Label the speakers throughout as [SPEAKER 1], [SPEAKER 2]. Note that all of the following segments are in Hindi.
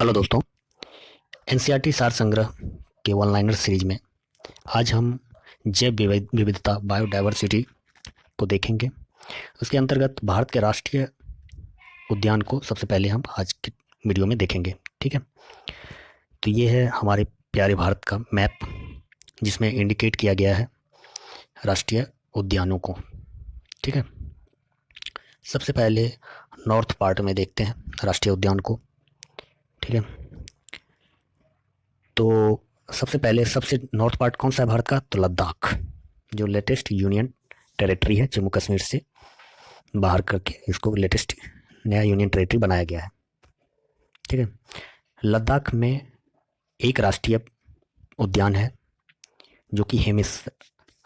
[SPEAKER 1] हेलो दोस्तों। एनसीईआरटी सार संग्रह के ऑनलाइनर सीरीज में आज हम जैव विविधता बायोडायवर्सिटी को देखेंगे। उसके अंतर्गत भारत के राष्ट्रीय उद्यान को सबसे पहले हम आज की वीडियो में देखेंगे। ठीक है, तो ये है हमारे प्यारे भारत का मैप जिसमें इंडिकेट किया गया है राष्ट्रीय उद्यानों को। ठीक है, सबसे पहले नॉर्थ पार्ट में देखते हैं राष्ट्रीय उद्यान को। ठीक है, तो सबसे पहले सबसे नॉर्थ पार्ट कौन सा है भारत का? तो लद्दाख, जो लेटेस्ट यूनियन टेरिटरी है, जम्मू कश्मीर से बाहर करके इसको लेटेस्ट नया यूनियन टेरिटरी बनाया गया है। ठीक है, लद्दाख में एक राष्ट्रीय उद्यान है जो कि हेमिस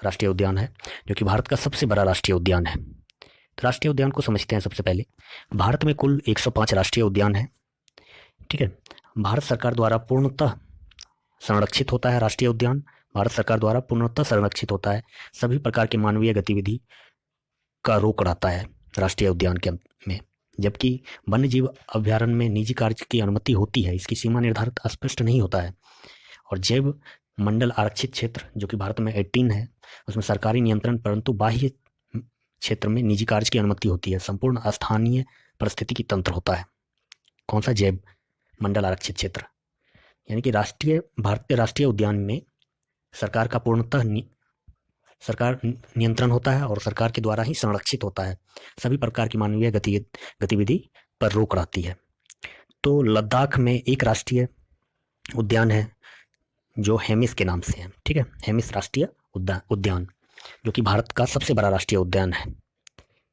[SPEAKER 1] राष्ट्रीय उद्यान है, जो कि भारत का सबसे बड़ा राष्ट्रीय उद्यान है। तो राष्ट्रीय उद्यान को समझते हैं। सबसे पहले भारत में कुल 105 राष्ट्रीय उद्यान है। ठीक है, भारत सरकार द्वारा पूर्णतः संरक्षित होता है। राष्ट्रीय उद्यान भारत सरकार द्वारा पूर्णतः संरक्षित होता है। सभी प्रकार की मानवीय गतिविधि का रोक रहता है राष्ट्रीय उद्यान के में, जबकि वन्य जीव अभ्यारण्य में निजी कार्य की अनुमति होती है। इसकी सीमा निर्धारित स्पष्ट नहीं होता है। और जैव मंडल आरक्षित क्षेत्र जो कि भारत में 18 है, उसमें सरकारी नियंत्रण परंतु बाह्य क्षेत्र में निजी कार्य की अनुमति होती है। संपूर्ण स्थानीय परिस्थितिकी तंत्र होता है। कौन सा? जैव मंडल आरक्षित क्षेत्र, यानी कि भारत के राष्ट्रीय उद्यान में सरकार का पूर्णतः सरकार नियंत्रण होता है और सरकार के द्वारा ही संरक्षित होता है। सभी प्रकार की मानवीय गतिविधि पर रोक रहती है। तो लद्दाख में एक राष्ट्रीय उद्यान है जो हेमिस के नाम से है। ठीक है, हेमिस राष्ट्रीय उद्यान जो कि भारत का सबसे बड़ा राष्ट्रीय उद्यान है।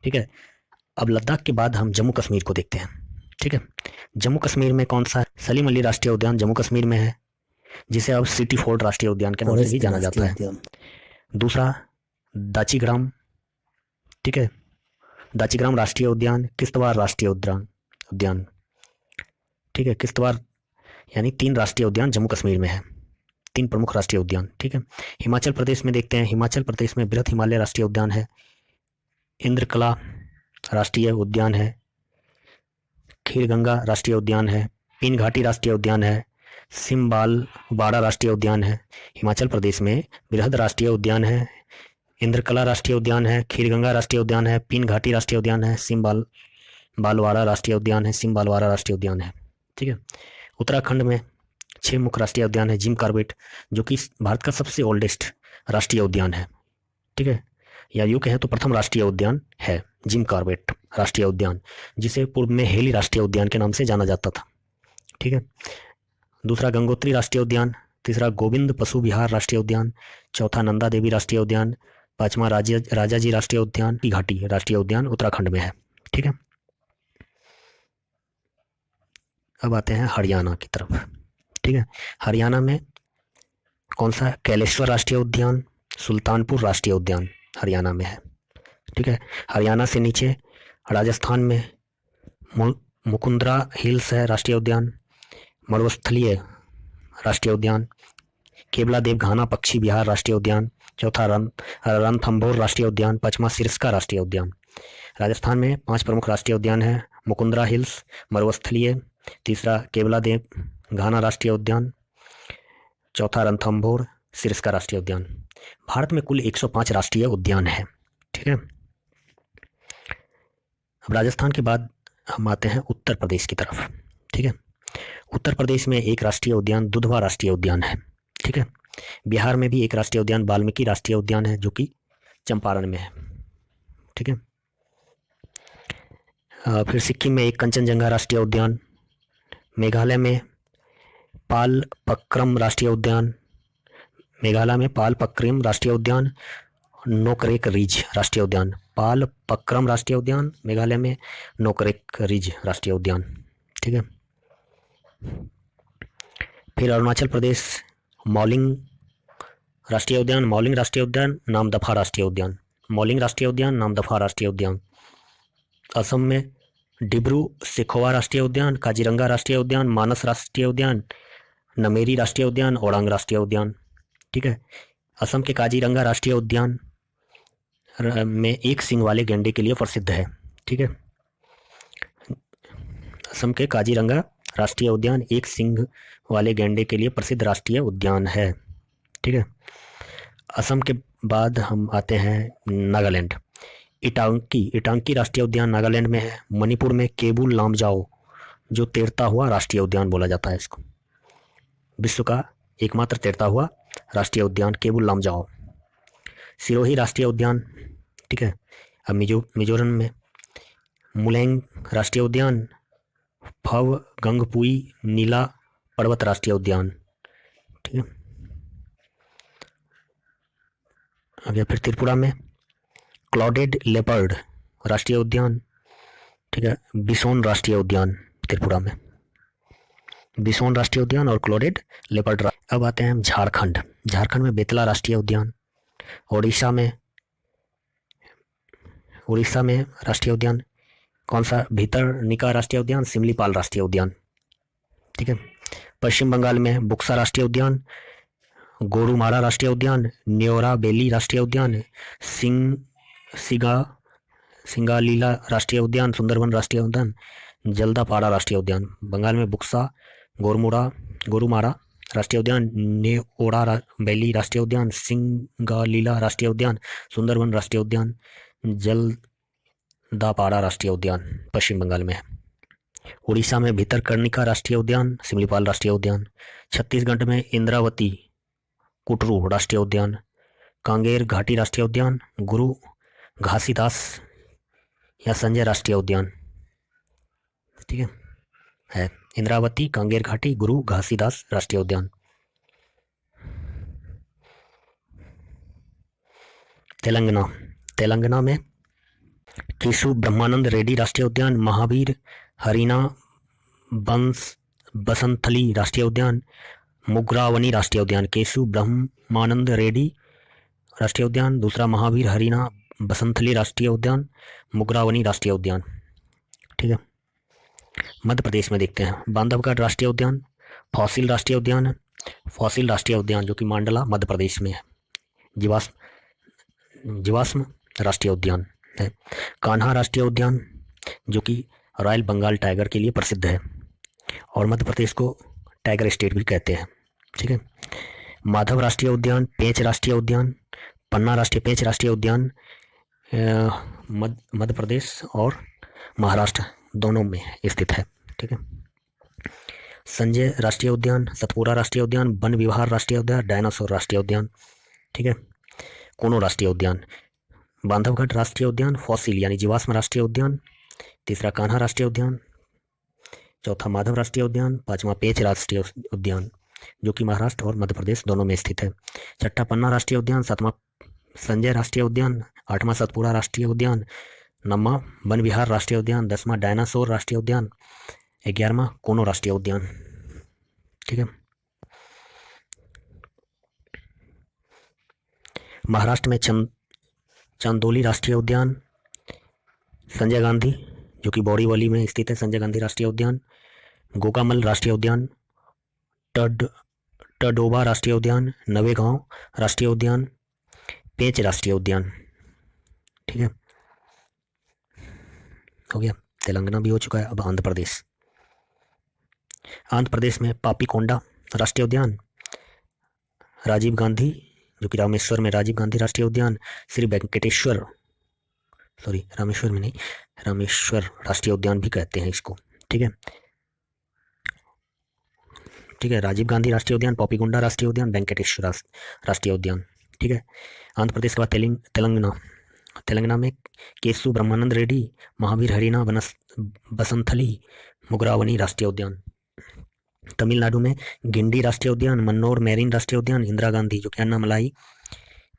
[SPEAKER 1] ठीक है, अब लद्दाख के बाद हम जम्मू कश्मीर को देखते हैं। ठीक है, जम्मू कश्मीर में कौन सा? सलीम अली राष्ट्रीय उद्यान जम्मू कश्मीर में है, जिसे अब सिटी फोर्ट राष्ट्रीय उद्यान के नाम से भी जाना जाता है। दूसरा दाचीग्राम। ठीक है, दाचीग्राम राष्ट्रीय उद्यान, किश्तवाड़ राष्ट्रीय उद्यान। ठीक है, किश्तवाड़ यानी 3 राष्ट्रीय उद्यान जम्मू कश्मीर में है, 3 प्रमुख राष्ट्रीय उद्यान। ठीक है, हिमाचल प्रदेश में देखते हैं। हिमाचल प्रदेश में बृहत हिमालय राष्ट्रीय उद्यान है, इंद्रकला राष्ट्रीय उद्यान है, खीरगंगा राष्ट्रीय उद्यान है, पीन घाटी राष्ट्रीय उद्यान है, सिम्बालवाड़ा राष्ट्रीय उद्यान है। हिमाचल प्रदेश में बृहद राष्ट्रीय उद्यान है, इंद्रकला राष्ट्रीय उद्यान है, खीरगंगा राष्ट्रीय उद्यान है, पीन घाटी राष्ट्रीय उद्यान है, सिम्बालवाड़ा राष्ट्रीय उद्यान है, सिम्बालवाड़ा राष्ट्रीय उद्यान है। ठीक है, उत्तराखंड में 6 मुख्य राष्ट्रीय उद्यान है। जिम कॉर्बेट जो कि भारत का सबसे ओल्डेस्ट राष्ट्रीय उद्यान है। ठीक है, या यूं कहें तो प्रथम राष्ट्रीय उद्यान है जिम कॉर्बेट राष्ट्रीय उद्यान, जिसे पूर्व में हेली राष्ट्रीय उद्यान के नाम से जाना जाता था। ठीक है, दूसरा गंगोत्री राष्ट्रीय उद्यान, तीसरा गोविंद पशु विहार राष्ट्रीय उद्यान, चौथा नंदा देवी राष्ट्रीय उद्यान, पांचवा राजाजी राष्ट्रीय उद्यान, की घाटी राष्ट्रीय उद्यान उत्तराखंड में है। ठीक है, अब आते हैं हरियाणा की तरफ। ठीक है, हरियाणा में कौन सा? कैलेश्वर राष्ट्रीय उद्यान, सुल्तानपुर राष्ट्रीय उद्यान हरियाणा में है। ठीक है, हरियाणा से नीचे राजस्थान में मुकुंदरा हिल्स है राष्ट्रीय उद्यान, मरुस्थलीय राष्ट्रीय उद्यान, केवला देव घाना पक्षी विहार राष्ट्रीय उद्यान, चौथा रणथंभौर राष्ट्रीय उद्यान, पांचवा सिरस्का राष्ट्रीय उद्यान। राजस्थान में 5 प्रमुख राष्ट्रीय उद्यान है, मुकुंदरा हिल्स, मरुस्थलीय, तीसरा केवला देव घाना राष्ट्रीय उद्यान, चौथा रणथंभौर, सिरस्का राष्ट्रीय उद्यान। भारत में कुल 105 राष्ट्रीय उद्यान है। ठीक है, अब राजस्थान के बाद हम आते हैं उत्तर प्रदेश की तरफ। ठीक है, उत्तर प्रदेश में एक राष्ट्रीय उद्यान दुधवा राष्ट्रीय उद्यान है। ठीक है, बिहार में भी एक राष्ट्रीय उद्यान वाल्मीकि राष्ट्रीय उद्यान है जो कि चंपारण में है। ठीक है, फिर सिक्किम में एक कंचनजंगा राष्ट्रीय उद्यान, मेघालय में पाल पक्रम राष्ट्रीय उद्यान, मेघालय में पाल पक्रम राष्ट्रीय उद्यान, नोकरेक रिज राष्ट्रीय उद्यान, पाल पक्रम राष्ट्रीय उद्यान, मेघालय में नोकरेक रिज राष्ट्रीय उद्यान। ठीक है, फिर अरुणाचल प्रदेश मौलिंग राष्ट्रीय उद्यान, मौलिंग राष्ट्रीय उद्यान, नामदफा राष्ट्रीय उद्यान, मौलिंग राष्ट्रीय उद्यान, नामदफा राष्ट्रीय उद्यान। असम में डिब्रू सेखोवा राष्ट्रीय उद्यान, काजीरंगा राष्ट्रीय उद्यान, मानस राष्ट्रीय उद्यान, नमेरी राष्ट्रीय उद्यान, ओरांग राष्ट्रीय उद्यान। ठीक है, असम के काजीरंगा राष्ट्रीय उद्यान में एक सींग वाले गैंडे के लिए प्रसिद्ध है। ठीक है, असम के काजीरंगा राष्ट्रीय उद्यान एक सींग वाले गैंडे के लिए प्रसिद्ध राष्ट्रीय उद्यान है। ठीक है। असम के बाद हम आते हैं नागालैंड। इटांकी राष्ट्रीय उद्यान नागालैंड में है। मणिपुर में केबुल लामजाओ जो तैरता हुआ राष्ट्रीय उद्यान बोला जाता है इसको। विश्व का एकमात्र तैरता हुआ राष्ट्रीय उद्यान केबुल लामजाओ। सिरोही राष्ट्रीय उद्यान। ठीक है। अब मिजोरम में मुलैंग राष्ट्रीय उद्यान, फव गंगपुई नीला पर्वत राष्ट्रीय उद्यान। ठीक है। आगे फिर त्रिपुरा में क्लाउडेड लेपर्ड राष्ट्रीय उद्यान। ठीक है। बिसोन राष्ट्रीय उद्यान त्रिपुरा में, बिसोन राष्ट्रीय उद्यान और क्लाउडेड लेपर्ड। अब आते हैं हम झारखंड। झारखंड में बेतला राष्ट्रीय उद्यान। उड़ीसा में राष्ट्रीय उद्यान कौन सा? भीतरनिका राष्ट्रीय उद्यान, सिमलीपाल राष्ट्रीय उद्यान। ठीक है। पश्चिम बंगाल में बुक्सा राष्ट्रीय उद्यान, गोरुमारा राष्ट्रीय उद्यान, न्योरा बेली राष्ट्रीय उद्यान, सिंगालीला राष्ट्रीय उद्यान, सुंदरबन राष्ट्रीय उद्यान, जल्दापाड़ा राष्ट्रीय उद्यान। बंगाल में बुक्सा, गोरुमारा राष्ट्रीय उद्यान, नेओरा बेली राष्ट्रीय उद्यान, सिंगालीला राष्ट्रीय उद्यान, सुंदरबन राष्ट्रीय उद्यान, जल्दापाड़ा राष्ट्रीय उद्यान पश्चिम बंगाल में है। उड़ीसा में भीतरकनिका राष्ट्रीय उद्यान, सिमलीपाल राष्ट्रीय उद्यान। छत्तीसगढ़ में इंद्रावती कुटरू राष्ट्रीय उद्यान, कांगेर घाटी राष्ट्रीय उद्यान, गुरु घासीदास या संजय राष्ट्रीय उद्यान। ठीक है इंद्रावती, कांगेर घाटी, गुरु घासीदास राष्ट्रीय उद्यान। तेलंगाना में केशु ब्रह्मानंद रेड्डी राष्ट्रीय उद्यान, महावीर हरिना बसंथली राष्ट्रीय उद्यान, मुग्रावनी राष्ट्रीय उद्यान। केशु ब्रह्मानंद रेड्डी राष्ट्रीय उद्यान, दूसरा महावीर हरिना बसंथली राष्ट्रीय उद्यान, मुग्रावनी राष्ट्रीय उद्यान। ठीक है। मध्य प्रदेश में देखते हैं बांधवगढ़ राष्ट्रीय उद्यान, फॉसिल राष्ट्रीय उद्यान जो कि मांडला मध्य प्रदेश में है। जीवाश्म राष्ट्रीय उद्यान है। कान्हा राष्ट्रीय उद्यान जो कि रॉयल बंगाल टाइगर के लिए प्रसिद्ध है और मध्य प्रदेश को टाइगर स्टेट भी कहते हैं। ठीक है। माधव राष्ट्रीय उद्यान, पेंच राष्ट्रीय उद्यान, पेंच राष्ट्रीय उद्यान मध्य प्रदेश और महाराष्ट्र दोनों में स्थित है। ठीक है। संजय राष्ट्रीय उद्यान, सतपुरा राष्ट्रीय उद्यान, वन विहार राष्ट्रीय उद्यान, डायनासोर राष्ट्रीय उद्यान। ठीक है। कोनो राष्ट्रीय उद्यान, बांधवगढ़ राष्ट्रीय उद्यान, फॉसिल यानी जीवाश्म राष्ट्रीय उद्यान, तीसरा कान्हा राष्ट्रीय उद्यान, चौथा माधव राष्ट्रीय उद्यान, पांचवा पेंच राष्ट्रीय उद्यान जो कि महाराष्ट्र और मध्य प्रदेश दोनों में स्थित है, छठा पन्ना राष्ट्रीय उद्यान, सातवां संजय राष्ट्रीय उद्यान, आठवां सतपुरा राष्ट्रीय उद्यान, नौवां वन विहार राष्ट्रीय उद्यान, 10वां डायनासोर राष्ट्रीय उद्यान, 11वां कोनो राष्ट्रीय उद्यान। ठीक है। महाराष्ट्र में चांदोली राष्ट्रीय उद्यान, संजय गांधी जो कि बोरीवली में स्थित है, संजय गांधी राष्ट्रीय उद्यान, गोगामल राष्ट्रीय उद्यान, टडोबा राष्ट्रीय उद्यान, नवेगांव राष्ट्रीय उद्यान, पेंच राष्ट्रीय उद्यान। ठीक है। हो गया, तेलंगाना भी हो चुका है। अब आंध्र प्रदेश में पापीकोंडा राष्ट्रीय उद्यान, राजीव गांधी जो कि रामेश्वर में राजीव गांधी राष्ट्रीय उद्यान, श्री वेंकटेश्वर रामेश्वर में नहीं, रामेश्वर राष्ट्रीय उद्यान भी कहते हैं इसको। ठीक है। ठीक है। राजीव गांधी राष्ट्रीय उद्यान, पापीकोंडा राष्ट्रीय उद्यान, वेंकटेश्वर राष्ट्रीय उद्यान। ठीक है। आंध्र प्रदेश के बाद तेलंगाना में केशु ब्रह्मानंद रेड्डी, महावीर हरिना बसंथली, मुग्रावनी राष्ट्रीय उद्यान। तमिलनाडु में गिंडी राष्ट्रीय उद्यान, मन्नोर मैरीन राष्ट्रीय उद्यान, इंदिरा गांधी जो कि अन्नामलाई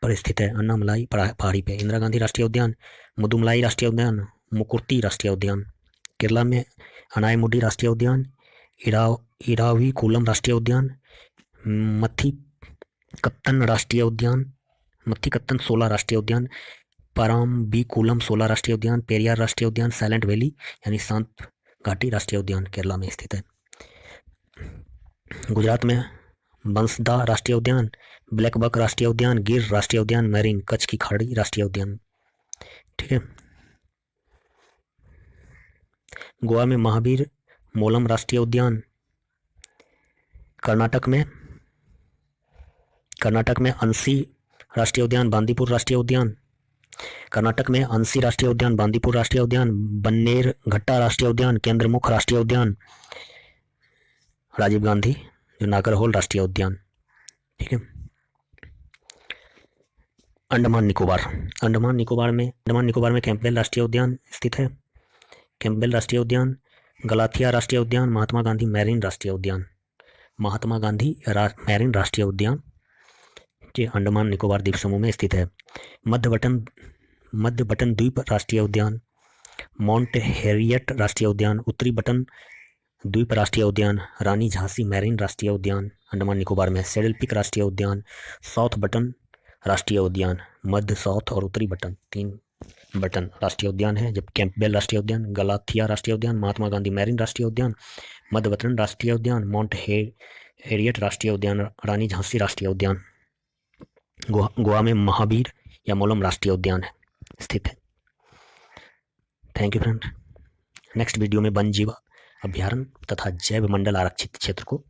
[SPEAKER 1] पर स्थित है, अन्नामलाई पहाड़ी पे, इंदिरा गांधी राष्ट्रीय उद्यान, मुदुमलाई राष्ट्रीय उद्यान, मुकुर्ती राष्ट्रीय उद्यान। केरला में अनायमुडी राष्ट्रीय उद्यान, इराविकुलम राष्ट्रीय उद्यान, मथिकत्तन राष्ट्रीय उद्यान, मथिकत्तन 16 राष्ट्रीय उद्यान, पाराम्बीकुलम 16 राष्ट्रीय उद्यान, पेरियार राष्ट्रीय उद्यान, साइलेंट वैली यानी शांत घाटी राष्ट्रीय उद्यान केरला में स्थित है। गुजरात में बंसदा राष्ट्रीय उद्यान, ब्लैकबक राष्ट्रीय उद्यान, गिर राष्ट्रीय उद्यान, मैरीन कच्छ की खाड़ी राष्ट्रीय उद्यान। ठीक है। गोवा में महावीर मोलम राष्ट्रीय उद्यान। कर्नाटक में अंसी राष्ट्रीय उद्यान, बांदीपुर राष्ट्रीय उद्यान। कर्नाटक में अंसी राष्ट्रीय उद्यान, बांदीपुर राष्ट्रीय उद्यान, बन्नेर घट्टा राष्ट्रीय उद्यान, केंद्रमुख राष्ट्रीय उद्यान, राजीव गांधी जो नागरहोल राष्ट्रीय उद्यान। ठीक है। अंडमान निकोबार में कैंपबेल राष्ट्रीय उद्यान स्थित है। कैंपबेल राष्ट्रीय उद्यान, गलाथिया राष्ट्रीय उद्यान, महात्मा गांधी मैरीन राष्ट्रीय उद्यान के अंडमान निकोबार द्वीप समूह में स्थित है। मध्य बटन द्वीप राष्ट्रीय उद्यान, माउंट हैरियट राष्ट्रीय उद्यान, उत्तरी बटन द्वीप राष्ट्रीय उद्यान, रानी झांसी मैरीन राष्ट्रीय उद्यान अंडमान निकोबार में, सैडल पीक राष्ट्रीय उद्यान, साउथ बटन राष्ट्रीय उद्यान, मध्य, साउथ और उत्तरी बटन 3 बटन राष्ट्रीय उद्यान है। जब कैंपबेल राष्ट्रीय उद्यान, गलाथिया राष्ट्रीय उद्यान, महात्मा गांधी मैरीन राष्ट्रीय उद्यान, मध्य बटन राष्ट्रीय उद्यान, माउंट हैरियट राष्ट्रीय उद्यान, रानी झांसी राष्ट्रीय उद्यान। गोवा में महावीर या मोलम राष्ट्रीय उद्यान है स्थित है। Thank you friend. Next video में वन जीव अभ्यारण्य तथा जैव मंडल आरक्षित क्षेत्र को